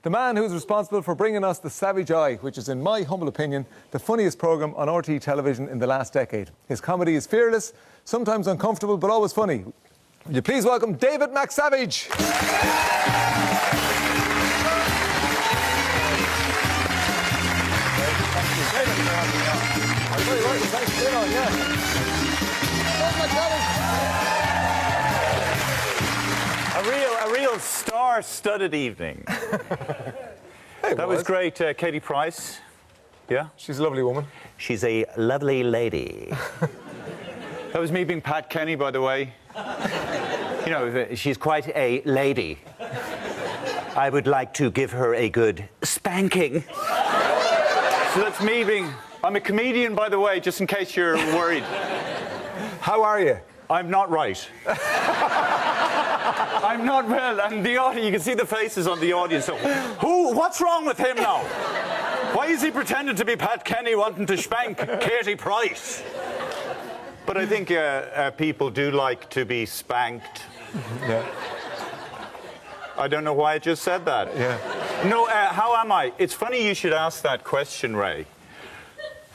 The man who's responsible for bringing us The Savage Eye, which is, in my humble opinion, the funniest programme on RTÉ television in the last decade. His comedy is fearless, sometimes uncomfortable, but always funny. Would you please welcome David McSavage? A real star-studded evening. That was great, Katie Price. Yeah? She's a lovely woman. She's a lovely lady. That was me being Pat Kenny, by the way. You know, she's quite a lady. I would like to give her a good spanking. So that's me being... I'm a comedian, by the way, just in case you're worried. How are you? I'm not right. I'm not well, and the audience, you can see the faces on the audience. So, what's wrong with him now? Why is he pretending to be Pat Kenny wanting to spank Katie Price? But I think people do like to be spanked. Yeah. I don't know why I just said that. Yeah. No, how am I? It's funny you should ask that question, Ray.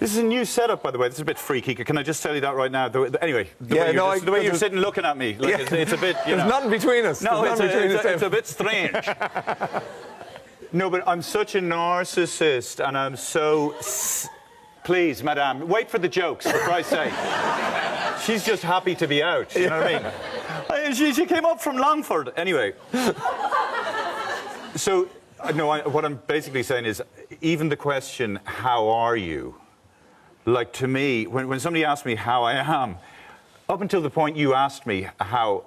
This is a new setup, by the way. This is a bit freaky. Can I just tell you that right now? Anyway, the way you're sitting looking at me, like, yeah. it's a bit, you know. There's nothing between us. No, it's a bit strange. No, but I'm such a narcissist, and I'm so... Please, madame, wait for the jokes, for Christ's sake. She's just happy to be out, you know what I mean? She came up from Longford. Anyway. So, no, what I'm basically saying is, even the question, how are you? Like, to me, when somebody asks me how I am, up until the point you asked me how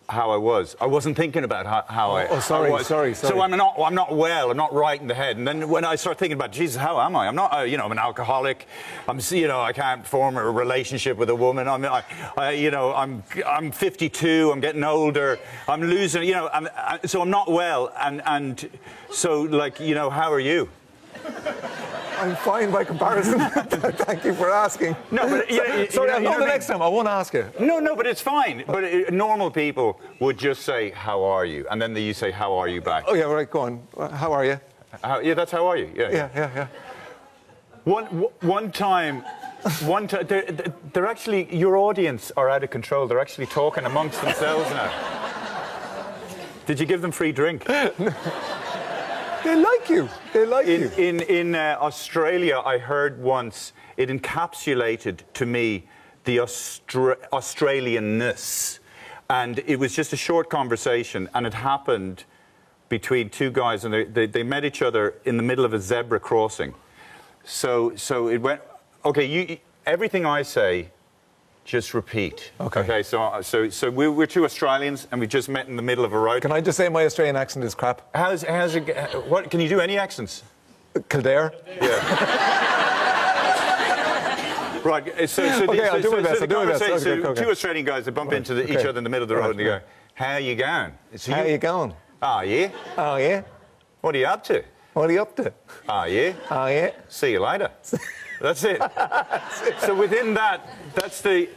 I was, I wasn't thinking about how I was. Sorry. So I'm not well, I'm not right in the head. And then when I start thinking about, Jesus, how am I? I'm not, you know, I'm an alcoholic. I can't form a relationship with a woman. I'm 52, I'm getting older, I'm losing, you know, so I'm not well. And so, like, you know, how are you? I'm fine by comparison. Thank you for asking. No, but sorry, I'll know the next time. I won't ask you. No, but it's fine. But normal people would just say, "How are you?" And then you say, "How are you?" back. Oh yeah, right. Go on. How are you? Yeah, that's how are you. Yeah. One time, they're actually, your audience are out of control. They're actually talking amongst themselves now. Did you give them free drink? They like you. They like you. In Australia, I heard once, it encapsulated to me the Australianness. And it was just a short conversation, and it happened between two guys, and they met each other in the middle of a zebra crossing. So it went, okay, everything I say, just repeat. Okay. So we're two Australians, and we just met in the middle of a road. Can I just say my Australian accent is crap? How's it? What can you do? Any accents? Kildare. Yeah. Right. Okay, I'll do my best. Two Australian guys that bump into each other in the middle of the road, and they go, "How you going?" How you going? Oh yeah. Oh yeah. What are you up to? What are you up to? Oh yeah. Oh yeah. See you later. That's it. So within that, that's the...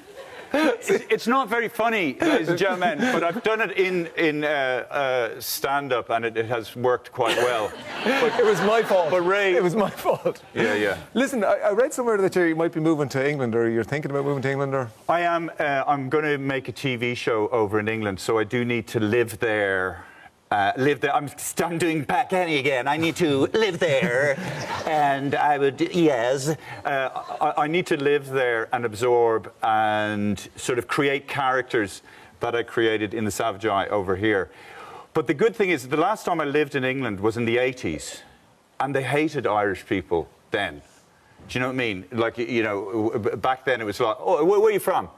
It's not very funny, ladies and gentlemen, but I've done it in stand-up, and it has worked quite well. But it was my fault. But Ray... It was my fault. Yeah. Listen, I read somewhere that you might be moving to England, or you're thinking about moving to England, or... I am. I'm going to make a TV show over in England, so I do need to live there. I'm doing Pat Kenny again. I need to live there, and I would, yes. I need to live there and absorb and sort of create characters that I created in The Savage Eye over here. But the good thing is, the last time I lived in England was in the 80s, and they hated Irish people then. Do you know what I mean? Like, you know, back then it was like, oh, where are you from?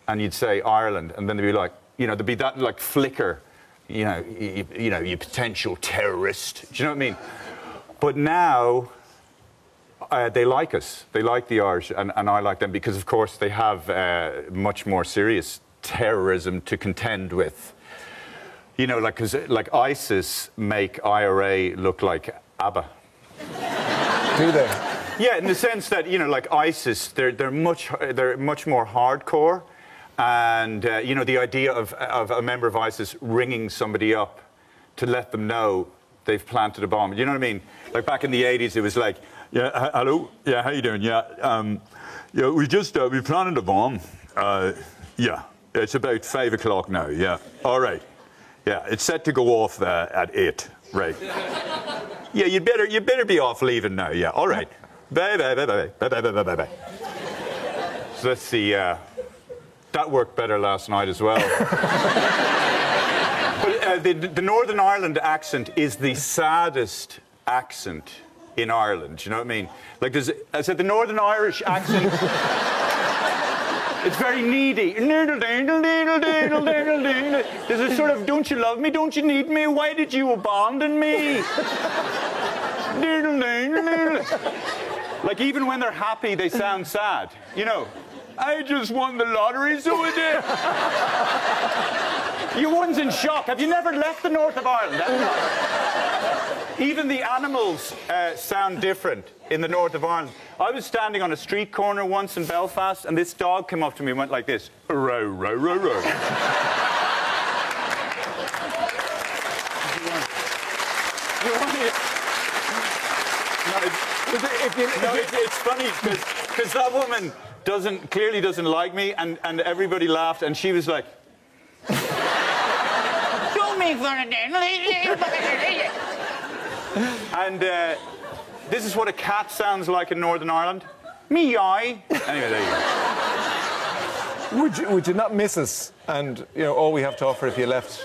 And you'd say Ireland, and then they'd be like, you know, there'd be that like flicker. You know, you potential terrorist. Do you know what I mean? But now, they like us. They like the Irish, and I like them because, of course, they have much more serious terrorism to contend with. You know, like, 'cause, like ISIS make IRA look like ABBA. Do they? Yeah, in the sense that, you know, like ISIS, they're much more hardcore. And, you know, the idea of a member of ISIS ringing somebody up to let them know they've planted a bomb. You know what I mean? Like back in the 80s, it was like, yeah, hello, yeah, how you doing? Yeah, yeah, we planted a bomb. Yeah, it's about 5 o'clock now. Yeah, all right. Yeah, it's set to go off at 8. Right. Yeah, you better be off leaving now. Yeah, all right. Bye, bye, bye, bye, bye, bye, bye, bye, bye. So let's see. That worked better last night as well. But the Northern Ireland accent is the saddest accent in Ireland. You know what I mean? Like I said, the Northern Irish accent. It's very needy. There's a sort of, don't you love me? Don't you need me? Why did you abandon me? Like even when they're happy, they sound sad. You know, I just won the lottery, so I did. You one's in shock. Have you never left the north of Ireland? Even the animals sound different in the north of Ireland. I was standing on a street corner once in Belfast, and this dog came up to me and went like this. Row, row, row, row. It's funny because that woman clearly doesn't like me, and everybody laughed, and she was like, "Don't make fun of it." And this is what a cat sounds like in Northern Ireland. Meow. Anyway, there you go. Would you not miss us? And you know all we have to offer if you left.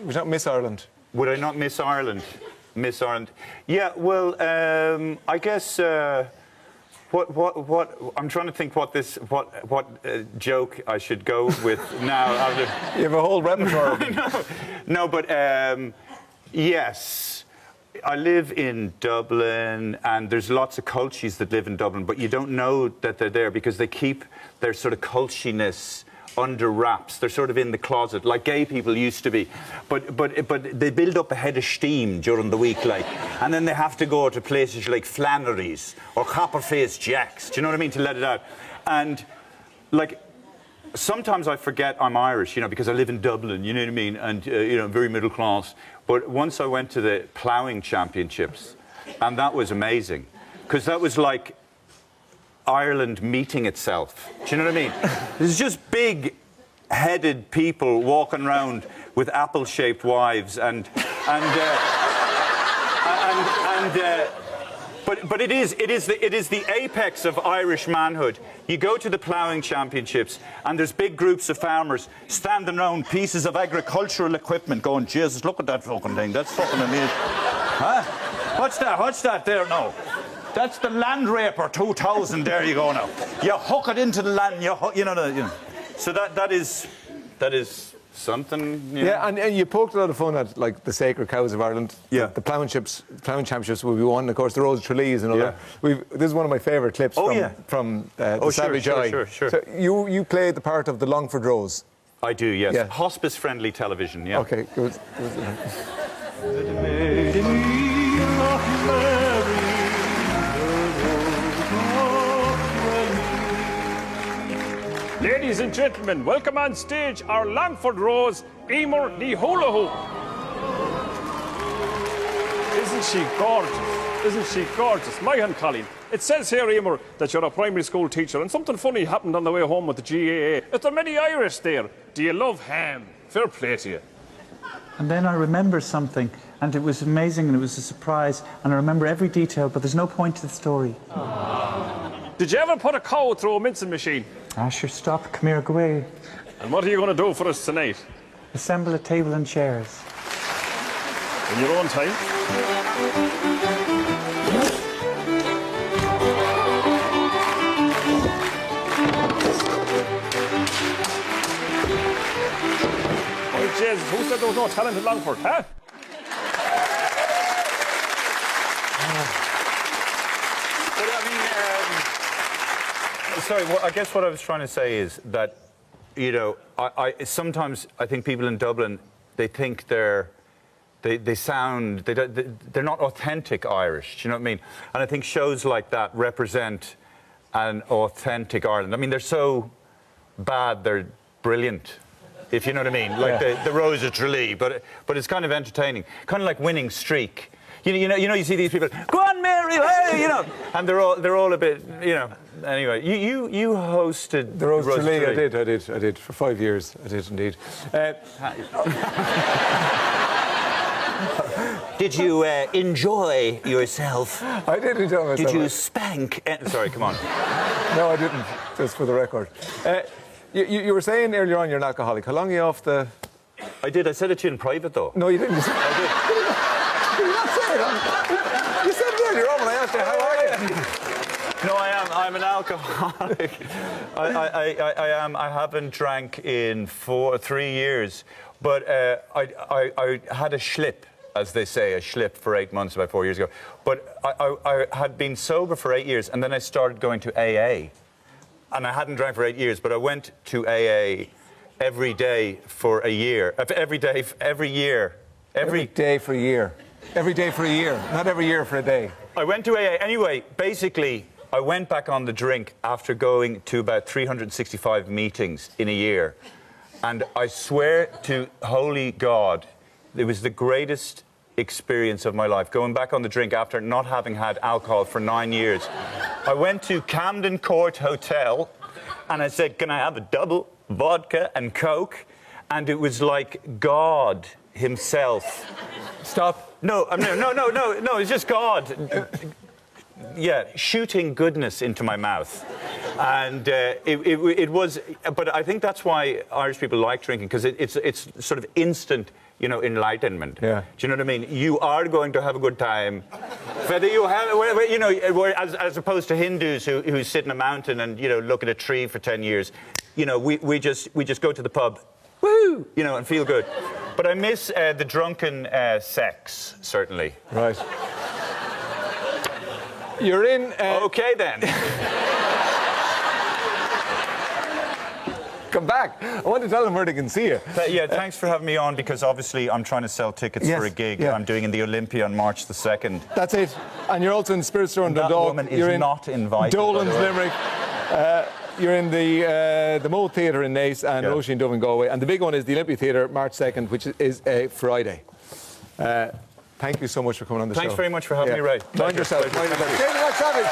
Would you not miss Ireland? Would I not miss Ireland? Miss Ireland? Yeah. Well, I guess. What? I'm trying to think what joke I should go with now. You have a whole repertoire. No, but yes. I live in Dublin, and there's lots of cultures that live in Dublin, but you don't know that they're there because they keep their sort of cultiness under wraps. They're sort of in the closet, like gay people used to be. But they build up a head of steam during the week, like, and then they have to go to places like Flannery's or Copperface Jack's. Do you know what I mean? To let it out, and like. Sometimes I forget I'm Irish, you know, because I live in Dublin, you know what I mean, and, you know, very middle class. But once I went to the ploughing championships, and that was amazing, because that was like Ireland meeting itself. Do you know what I mean? There's just big-headed people walking around with apple-shaped wives, But it is the apex of Irish manhood. You go to the ploughing championships, and there's big groups of farmers standing around pieces of agricultural equipment, going, "Jesus, look at that fucking thing. That's fucking amazing." Huh? What's that? What's that there now? That's the Land Raper 2000. There you go now. You hook it into the land. You know. So that is something. You know. Yeah, and you poked a lot of fun at like the sacred cows of Ireland. Yeah. The ploughing championships will be won. Of course, the Rose of Tralee is another. Yeah. This is one of my favourite clips from the Savage Eye. Sure. So you played the part of the Longford Rose. I do, yes. Yeah. Hospice-friendly television, yeah. Okay, good. Ladies and gentlemen, welcome on stage our Longford Rose, Emer ní Hula. Isn't she gorgeous? Isn't she gorgeous? My hand, Colleen. It says here, Emer, that you're a primary school teacher, and something funny happened on the way home with the GAA. Is there many Irish there? Do you love ham? Fair play to you. And then I remember something, and it was amazing, and it was a surprise, and I remember every detail, but there's no point to the story. Did you ever put a cow through a mincing machine? Ah, sure, stop. Come here, go away. And what are you going to do for us tonight? Assemble a table and chairs. In your own time? Oh, Jesus, who said there was no talent in Longford, huh? Sorry, well, I guess what I was trying to say is that, you know, sometimes I think people in Dublin, they think they're not authentic Irish. Do you know what I mean? And I think shows like that represent an authentic Ireland. I mean, they're so bad, they're brilliant, if you know what I mean. Like the Rose of Tralee, but it's kind of entertaining. Kind of like Winning Streak. You see these people, go on, Mary, hey, and they're all a bit, Anyway, you hosted The Rose Tralee. I did for 5 years. I did indeed. Did you enjoy yourself? I did enjoy myself. Did you spank? Sorry, come on. No, I didn't. Just for the record. You were saying earlier on you're an alcoholic. How long are you off the? I did. I said it to you in private, though. No, you didn't. I did. Did you not say it? You said it earlier on when I asked you how are you. No, I am. I'm an alcoholic. I am. I haven't drank in 3 years, but I had a schlip, as they say, a schlip for 8 months about 4 years ago. But I had been sober for 8 years, and then I started going to AA, and I hadn't drank for 8 years, but I went to AA every day for a year. Every day for a year. Every day for a year. Every day for a year, not every year for a day. I went to AA. Anyway, basically, I went back on the drink after going to about 365 meetings in a year. And I swear to holy God, it was the greatest experience of my life, going back on the drink after not having had alcohol for 9 years. I went to Camden Court Hotel, and I said, can I have a double vodka and Coke? And it was like God himself. Stop. No, it's just God. Yeah, shooting goodness into my mouth. And it was, but I think that's why Irish people like drinking, because it's sort of instant, enlightenment. Yeah. Do you know what I mean? You are going to have a good time. Whether you have, as opposed to Hindus who sit in a mountain and, look at a tree for 10 years, we just go to the pub, woo, and feel good. But I miss the drunken sex, certainly. Right. You're in. Okay, then. Come back. I want to tell them where they can see you. Yeah, thanks for having me on, because obviously I'm trying to sell tickets for a gig I'm doing in the Olympia on March the 2nd. That's it. And you're also in Spirit Store in That Dundalk. woman is you're in not invited. Dolan's Limerick. You're in the Moe Theatre in Nace and Roisin and Dove in Galway. And the big one is the Olympia Theatre, March 2nd, which is a Friday. Thank you so much for coming on the show. Thanks very much for having me, Ray. Mind yourself. David McSavage.